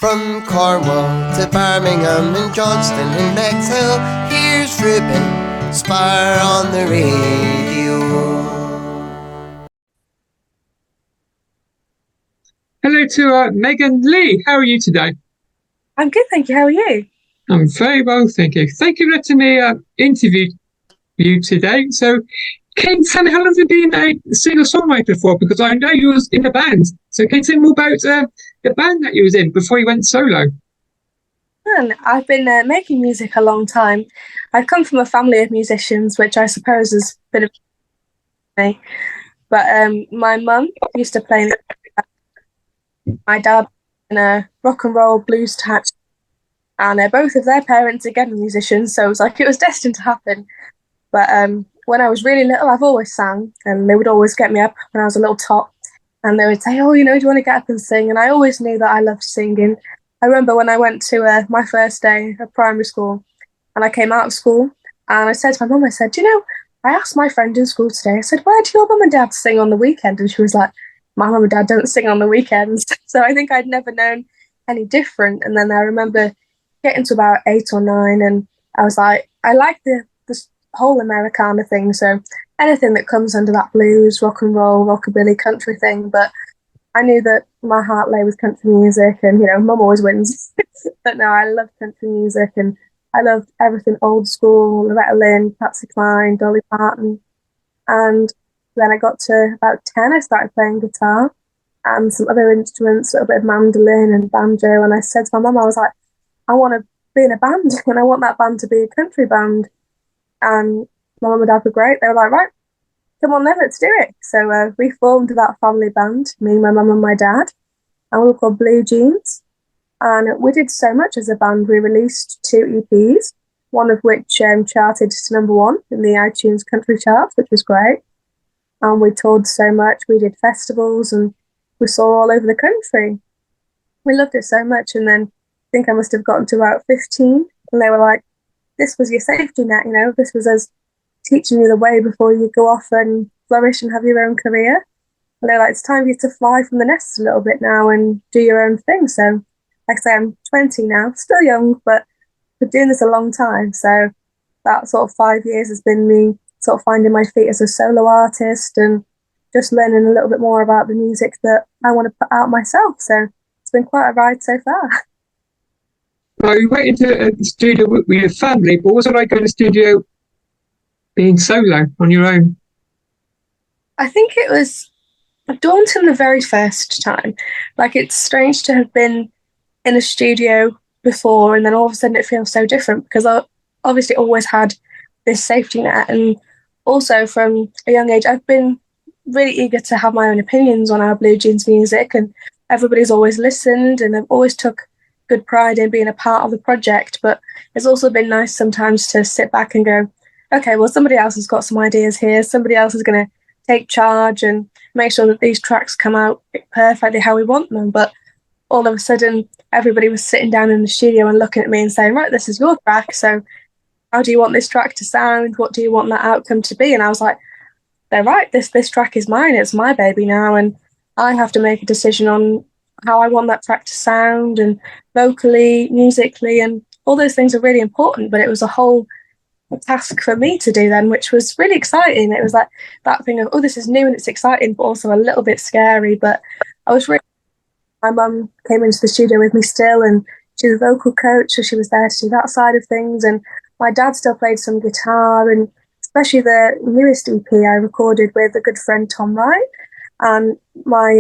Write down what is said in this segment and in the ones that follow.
From Cornwall to Birmingham and Johnston and Bexhill, here's Ruben Spar on the radio. Hello to Megan Lee. How are you today? I'm good, thank you. How are you? I'm very well, thank you. Thank you for letting me interview you today. So, can you tell me how long have you been a singer-songwriter for? Because I know you was in a band. So, can you tell me more about the band that you was in before you went solo? I've been making music a long time. I've come from a family of musicians, which I suppose has been a me. But my mum used to play. My dad in a rock and roll blues type, and both of their parents again were musicians, so it was destined to happen. But when I was really little, I've always sang, and they would always get me up when I was a little tot, and they would say, "Oh, do you want to get up and sing?" And I always knew that I loved singing. I remember when I went to my first day of primary school, and I came out of school, and I said to my mum, I said, I asked my friend in school today, I said, "Where do your mum and dad sing on the weekend?" And she was like, "My mum and dad don't sing on the weekends." So I think I'd never known any different. And then I remember getting to about 8 or 9, and I was like, I like the whole Americana thing, so anything that comes under that blues, rock and roll, rockabilly, country thing. But I knew that my heart lay with country music, and mum always wins. But no, I love country music, and I loved everything old school: Loretta Lynn, Patsy Cline, Dolly Parton. And then I got to about 10, I started playing guitar and some other instruments, a little bit of mandolin and banjo. And I said to my mum, I was like, I want to be in a band, and I want that band to be a country band. And my mum and dad were great. They were like, right, come on then, let's do it. So we formed that family band, me, my mum and my dad, and we were called Blue Jeans. And we did so much as a band. We released 2 EPs, one of which charted to #1 in the iTunes country charts, which was great. And we toured so much. We did festivals, and we saw all over the country. We loved it so much. And then I think I must have gotten to about 15, and they were like, this was your safety net, this was us teaching you the way before you go off and flourish and have your own career. And they're like, it's time for you to fly from the nest a little bit now and do your own thing. So, like I say, I'm 20 now, still young, but been doing this a long time. So that sort of 5 years has been me sort of finding my feet as a solo artist and just learning a little bit more about the music that I want to put out myself. So it's been quite a ride so far. Well, you went into the studio with your family, but was it like going to the studio being solo on your own? I think it was daunting the very first time. Like, it's strange to have been in a studio before, and then all of a sudden it feels so different, because I obviously always had this safety net. And also from a young age, I've been really eager to have my own opinions on our Blue Jeans music, and everybody's always listened, and I've always took good pride in being a part of the project. But it's also been nice sometimes to sit back and go, okay, well, somebody else has got some ideas here. Somebody else is going to take charge and make sure that these tracks come out perfectly how we want them. But all of a sudden, everybody was sitting down in the studio and looking at me and saying, right, this is your track. So how do you want this track to sound? What do you want that outcome to be? And I was like, they're right. This track is mine. It's my baby now. And I have to make a decision on how I want that track to sound, and vocally, musically, and all those things are really important. But it was a whole task for me to do then, which was really exciting. It was like that thing of, oh, this is new and it's exciting, but also a little bit scary. But I was really, my mum came into the studio with me still, and she's a vocal coach, so she was there to do that side of things. And my dad still played some guitar, and especially the newest EP I recorded with a good friend, Tom Wright. And my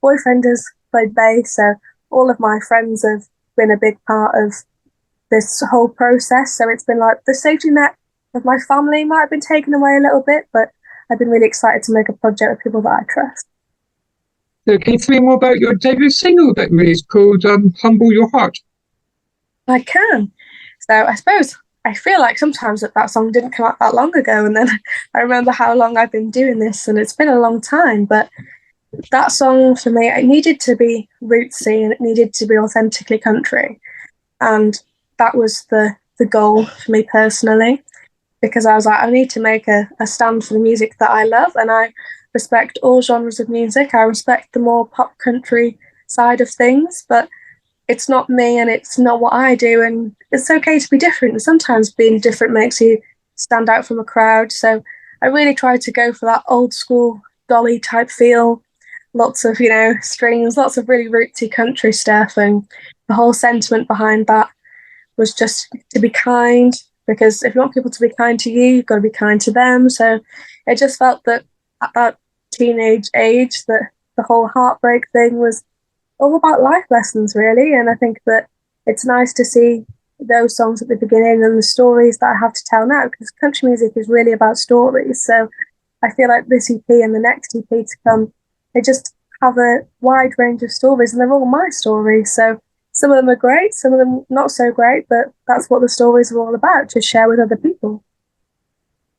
boyfriend has played bass, so all of my friends have been a big part of this whole process. So it's been like the safety net of my family might have been taken away a little bit, but I've been really excited to make a project with people that I trust. So can you tell me more about your debut single that you released called Humble Your Heart? I can. So I suppose I feel like sometimes that song didn't come out that long ago, and then I remember how long I've been doing this, and it's been a long time. But that song for me, it needed to be rootsy and it needed to be authentically country. And that was the goal for me personally, because I was like, I need to make a stand for the music that I love, and I respect all genres of music. I respect the more pop country side of things, but it's not me and it's not what I do, and it's okay to be different. And sometimes being different makes you stand out from a crowd. So I really tried to go for that old school Dolly type feel. Lots of, strings, lots of really rootsy country stuff, and the whole sentiment behind that was just to be kind, because if you want people to be kind to you, you've got to be kind to them. So it just felt that at that teenage age, that the whole heartbreak thing was all about life lessons, really. And I think that it's nice to see those songs at the beginning and the stories that I have to tell now, because country music is really about stories. So I feel like this EP and the next EP to come, they just have a wide range of stories, and they're all my stories. So some of them are great, some of them not so great, but that's what the stories are all about, to share with other people.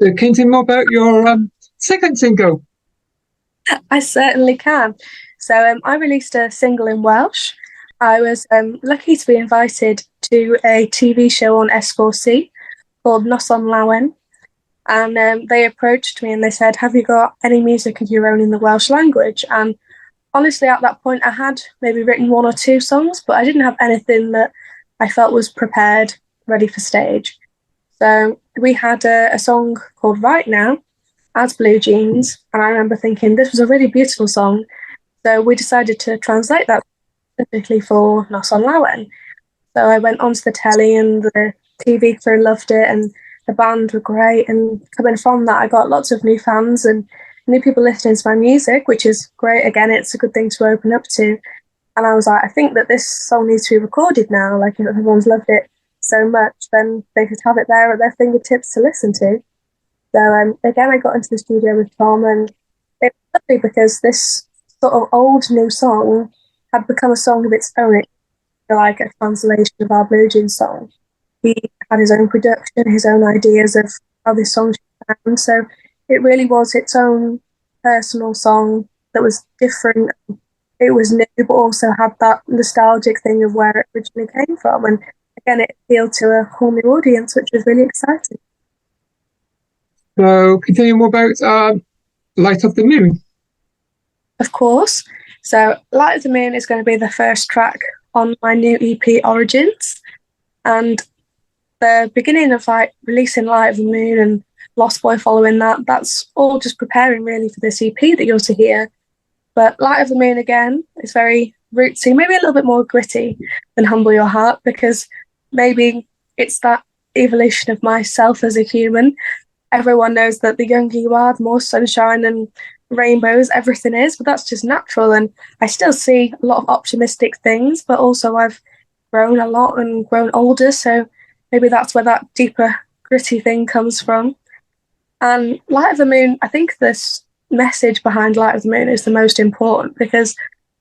So can you tell me more about your second single? I certainly can. So I released a single in Welsh. I was lucky to be invited to a TV show on S4C called Noson Lawen. And they approached me and they said, have you got any music of your own in the Welsh language? And honestly, at that point, I had maybe written one or two songs, but I didn't have anything that I felt was prepared, ready for stage. So we had a song called Right Now as Blue Jeans, and I remember thinking this was a really beautiful song. So we decided to translate that specifically for Noson Lawen. So I went onto the telly and the TV crew loved it, and the band were great. And coming from that, I got lots of new fans and new people listening to my music, which is great. Again, it's a good thing to open up to. And I was like, I think that this song needs to be recorded now. Like, if everyone's loved it so much, then they could have it there at their fingertips to listen to. So again, I got into the studio with Tom, and it was lovely because this sort of old new song had become a song of its own. It's like a translation of our Blue Jeans song. He had his own production, his own ideas of how this song should sound. So it really was its own personal song that was different. It was new, but also had that nostalgic thing of where it originally came from. And again, it appealed to a whole new audience, which was really exciting. So can you tell me more about Light of the Moon? Of course. So Light of the Moon is going to be the first track on my new EP Origins. And the beginning of like releasing Light of the Moon and Lost Boy following that, that's all just preparing really for this EP that you're to hear. But Light of the Moon again is very rootsy, maybe a little bit more gritty than Humble Your Heart, because maybe it's that evolution of myself as a human. Everyone knows that the younger you are, the more sunshine and rainbows everything is, but that's just natural. And I still see a lot of optimistic things, but also I've grown a lot and grown older, so maybe that's where that deeper gritty thing comes from. And Light of the Moon, I think this message behind Light of the Moon is the most important, because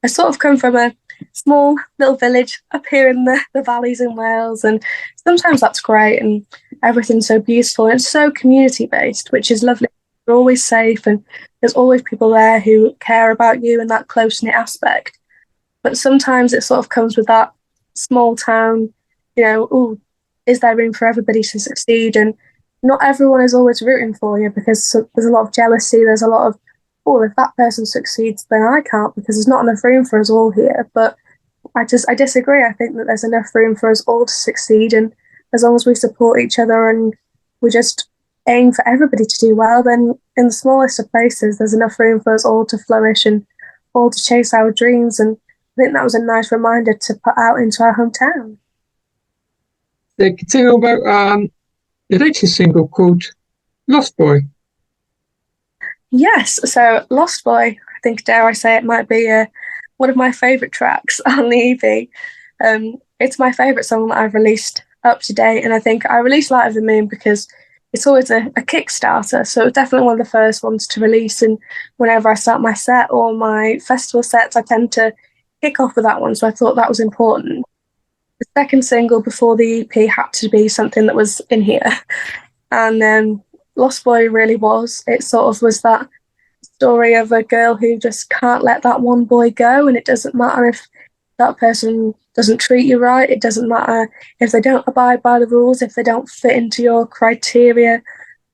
I sort of come from a small little village up here in the valleys in Wales, and sometimes that's great and everything's so beautiful and it's so community based, which is lovely. You're always safe and there's always people there who care about you in that close-knit aspect. But sometimes it sort of comes with that small town, is there room for everybody to succeed? And not everyone is always rooting for you, because there's a lot of jealousy, there's a lot of, if that person succeeds, then I can't, because there's not enough room for us all here. But I disagree. I think that there's enough room for us all to succeed, and as long as we support each other and we just aim for everybody to do well, then in the smallest of places, there's enough room for us all to flourish and all to chase our dreams. And I think that was a nice reminder to put out into our hometown. Can you tell me about the latest single called Lost Boy? Yes, so Lost Boy, I think, dare I say it, might be one of my favourite tracks on the EP. It's my favourite song that I've released up to date, and I think I released Light of the Moon because it's always a Kickstarter, so it's definitely one of the first ones to release, and whenever I start my set or my festival sets, I tend to kick off with that one, so I thought that was important. The second single before the EP had to be something that was in here, and Lost Boy really was. It sort of was that story of a girl who just can't let that one boy go, and it doesn't matter if that person doesn't treat you right, it doesn't matter if they don't abide by the rules, if they don't fit into your criteria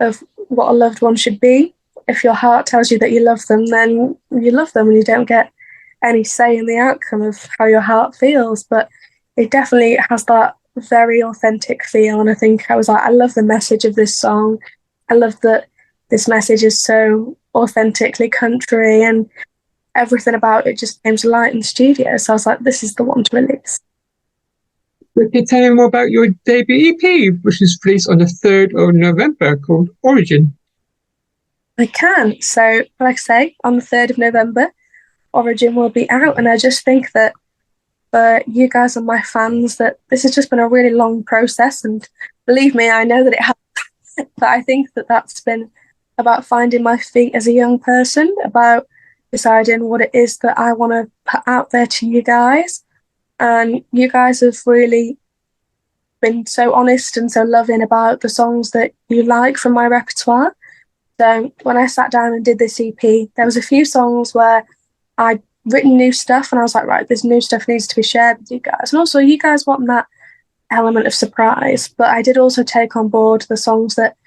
of what a loved one should be. If your heart tells you that you love them, then you love them, and you don't get any say in the outcome of how your heart feels. But it definitely has that very authentic feel. And I think I was like, I love the message of this song. I love that this message is so authentically country, and everything about it just came to light in the studio. So I was like, this is the one to release. Can you tell me more about your debut EP, which is released on the 3rd of November, called Origin? I can. So, like I say, on the 3rd of November, Origin will be out. And I just think that for you guys and my fans, that this has just been a really long process. And believe me, I know that it has. But I think that that's been about finding my feet as a young person, about deciding what it is that I want to put out there to you guys. And you guys have really been so honest and so loving about the songs that you like from my repertoire. So when I sat down and did this EP, there was a few songs where I'd written new stuff and I was like, right, this new stuff needs to be shared with you guys. And also, you guys want that element of surprise. But I did also take on board the songs that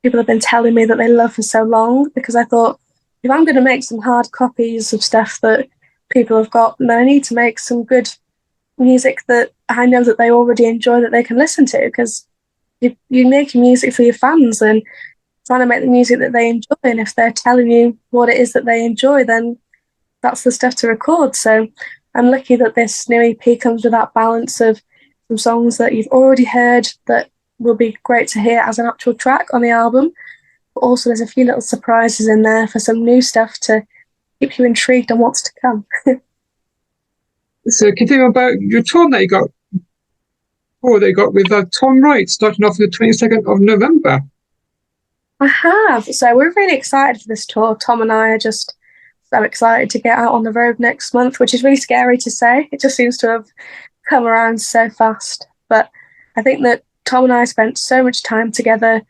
people have been telling me that they love for so long, because I thought, if I'm going to make some hard copies of stuff that people have got, then I need to make some good music that I know that they already enjoy, that they can listen to, because you're making music for your fans and trying to make the music that they enjoy. And if they're telling you what it is that they enjoy, then that's the stuff to record. So I'm lucky that this new EP comes with that balance of some songs that you've already heard that will be great to hear as an actual track on the album. But also there's a few little surprises in there for some new stuff to keep you intrigued on what's to come. So can you tell me about your tour that you got? They got with Tom Wright, starting off the 22nd of November. I have. So we're really excited for this tour. Tom and I are just so excited to get out on the road next month, which is really scary to say. It just seems to have come around so fast. But I think that Tom and I spent so much time together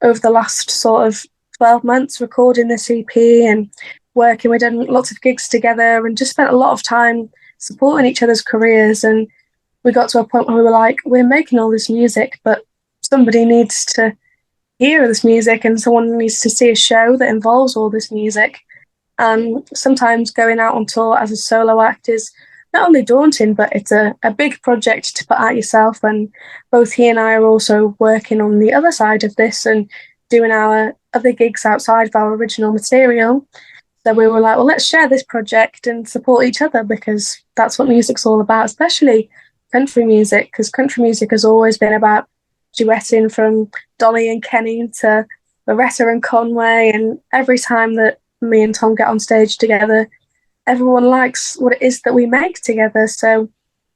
over the last sort of 12 months recording this EP and working. We've done lots of gigs together and just spent a lot of time supporting each other's careers. And we got to a point where we were like, we're making all this music, but somebody needs to hear this music and someone needs to see a show that involves all this music. And sometimes going out on tour as a solo act is not only daunting, but it's a big project to put out yourself. And both he and I are also working on the other side of this and doing our other gigs outside of our original material. So we were like, well, let's share this project and support each other, because that's what music's all about, especially country music, because country music has always been about duetting, from Dolly and Kenny to Loretta and Conway. And every time that me and Tom get on stage together, everyone likes what it is that we make together. So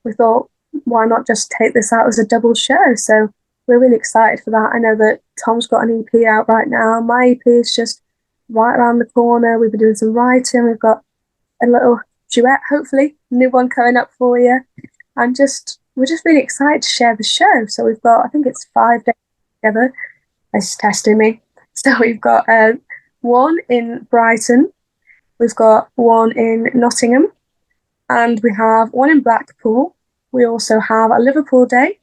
we thought, why not just take this out as a double show? So we're really excited for that. I know that Tom's got an EP out right now. My EP is just right around the corner. We've been doing some writing. We've got a little duet, hopefully, new one coming up for you. And we're just really excited to share the show. So we've got, I think it's 5 days together. It's testing me. So we've got one in Brighton, we've got one in Nottingham, and we have one in Blackpool. We also have a Liverpool date,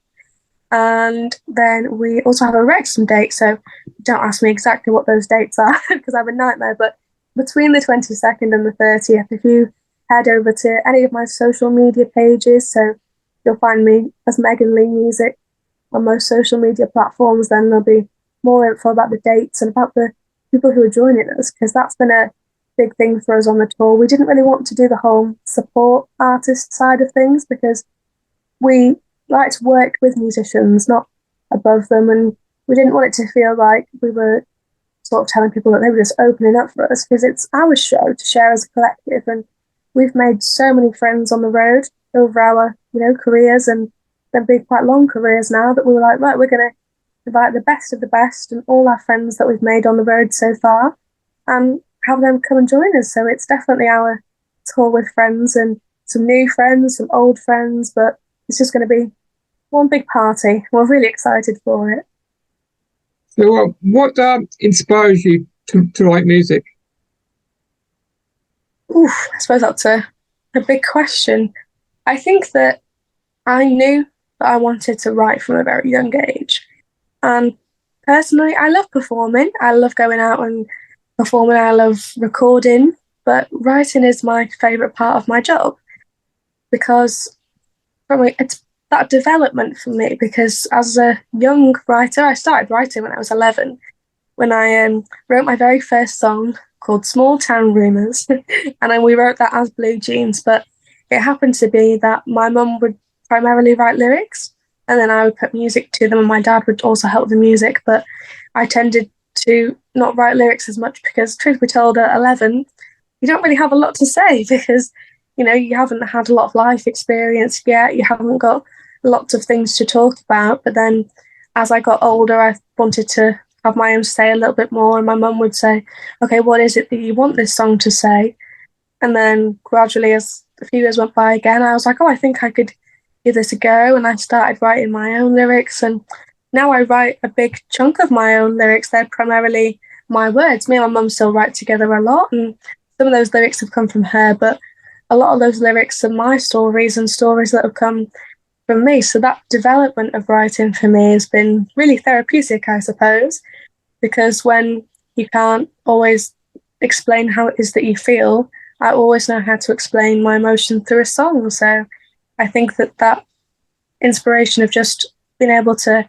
and then we also have a Wrexham date. So don't ask me exactly what those dates are because I'm a nightmare, but between the 22nd and the 30th, if you head over to any of my social media pages, so you'll find me as Megan Lee Music on most social media platforms, then there'll be more info about the dates and about the people who are joining us, because that's been a big thing for us on the tour. We didn't really want to do the whole support artist side of things, because we like to work with musicians, not above them, and we didn't want it to feel like we were sort of telling people that they were just opening up for us, because it's our show to share as a collective. And we've made so many friends on the road over our careers, and they've been quite long careers now, that we were like, right, we're going to invite the best of the best and all our friends that we've made on the road so far and have them come and join us. So it's definitely our tour with friends, and some new friends, some old friends, but it's just going to be one big party. We're really excited for it. So what inspires you to write music? Oof, I suppose that's a big question. I think that I knew that I wanted to write from a very young age. And personally, I love performing. I love going out and performing. I love recording. But writing is my favourite part of my job, because it's that development for me, because as a young writer, I started writing when I was 11, when I wrote my very first song called Small Town Rumours. And then we wrote that as Blue Jeans, but it happened to be that my mum would primarily write lyrics, and then I would put music to them, and my dad would also help the music. But I tended to not write lyrics as much because, truth be told, at 11, you don't really have a lot to say because, you know, you haven't had a lot of life experience yet. You haven't got lots of things to talk about. But then as I got older, I wanted to have my own say a little bit more. And my mum would say, okay, what is it that you want this song to say? And then gradually, as a few years went by again, I was like, oh, I think I could give this a go. And I started writing my own lyrics. And now I write a big chunk of my own lyrics. They're primarily my words. Me and my mum still write together a lot. And some of those lyrics have come from her, but a lot of those lyrics are my stories and stories that have come from me. So that development of writing for me has been really therapeutic, I suppose, because when you can't always explain how it is that you feel, I always know how to explain my emotion through a song. So I think that inspiration of just being able to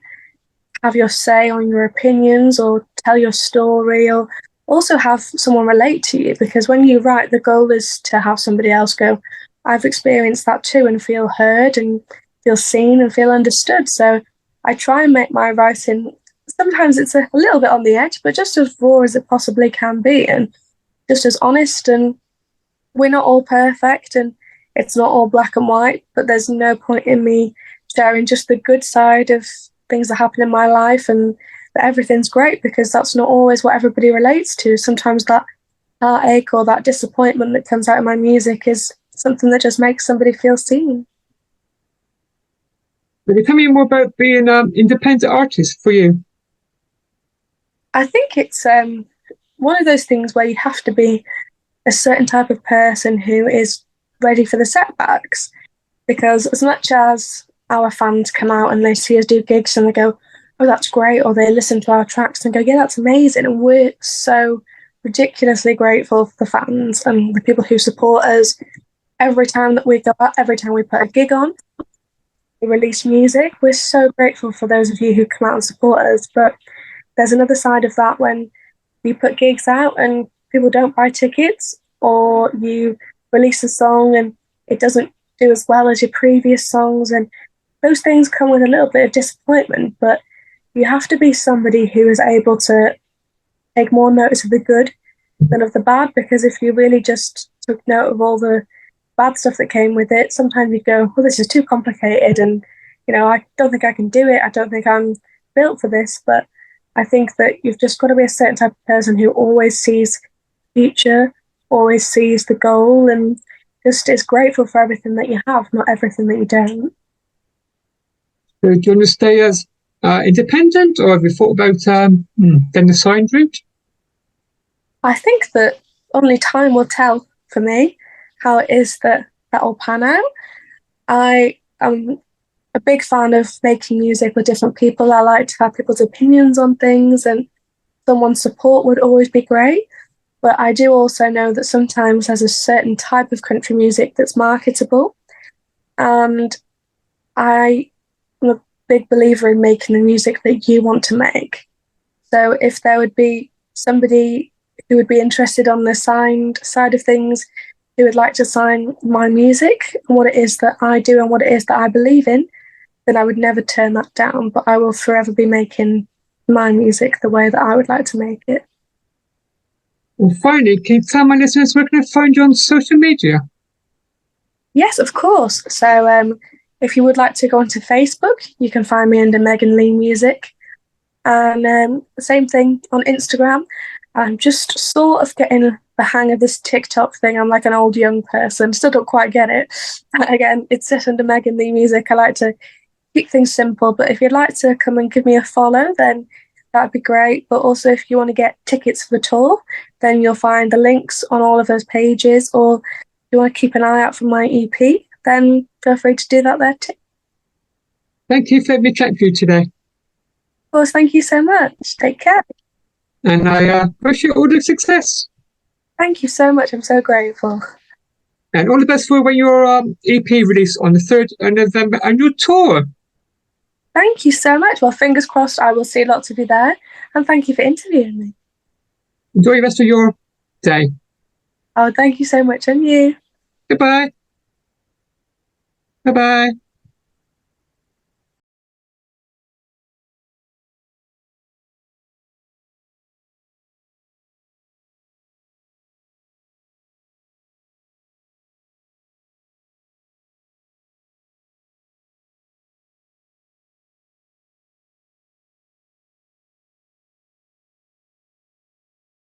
have your say on your opinions or tell your story, or also have someone relate to you, because when you write, the goal is to have somebody else go, I've experienced that too, and feel heard and feel seen and feel understood. So I try and make my writing, sometimes it's a little bit on the edge, but just as raw as it possibly can be, and just as honest. And we're not all perfect, and it's not all black and white, but there's no point in me sharing just the good side of things that happen in my life and that everything's great, because that's not always what everybody relates to. Sometimes that heartache or that disappointment that comes out of my music is something that just makes somebody feel seen. Will you tell me more about being an independent artist for you? I think it's one of those things where you have to be a certain type of person who is ready for the setbacks, because as much as our fans come out and they see us do gigs and they go, oh, that's great, or they listen to our tracks and go, yeah, that's amazing, and we're so ridiculously grateful for the fans and the people who support us every time that we go out, every time we put a gig on, we release music. We're so grateful for those of you who come out and support us. But there's another side of that when you put gigs out and people don't buy tickets, or you release a song and it doesn't do as well as your previous songs, and those things come with a little bit of disappointment. But you have to be somebody who is able to take more notice of the good than of the bad, because if you really just took note of all the bad stuff that came with it, sometimes you go, well, this is too complicated, and you know, I don't think I can do it, I don't think I'm built for this. But I think that you've just got to be a certain type of person who always sees the future, always sees the goal, and just is grateful for everything that you have, not everything that you don't. Do you want to stay as independent, or have you thought about then the signed route? I think that only time will tell for me how it is that will pan out. I am a big fan of making music with different people. I like to have people's opinions on things, and someone's support would always be great. But I do also know that sometimes there's a certain type of country music that's marketable. And I am a big believer in making the music that you want to make. So if there would be somebody who would be interested on the signed side of things, who would like to sign my music and what it is that I do and what it is that I believe in, then I would never turn that down. But I will forever be making my music the way that I would like to make it. Well, finally, can you tell my listeners where can I find you on social media? Yes, of course. So if you would like to go onto Facebook, you can find me under Megan Lee Music. And the same thing on Instagram. I'm just sort of getting the hang of this TikTok thing. I'm like an old young person, still don't quite get it. Again, it's just under Megan Lee Music. I like to keep things simple, but if you'd like to come and give me a follow, then that'd be great. But also, if you want to get tickets for the tour, then you'll find the links on all of those pages. Or if you want to keep an eye out for my EP, then feel free to do that there too. Thank you for letting me chat with you today. Of course, thank you so much. Take care. And I wish you all the success. Thank you so much. I'm so grateful. And all the best for when your EP release on the 3rd of November and your tour. Thank you so much. Well, fingers crossed I will see lots of you there. And thank you for interviewing me. Enjoy the rest of your day. Oh, thank you so much. And you. Goodbye. Bye-bye.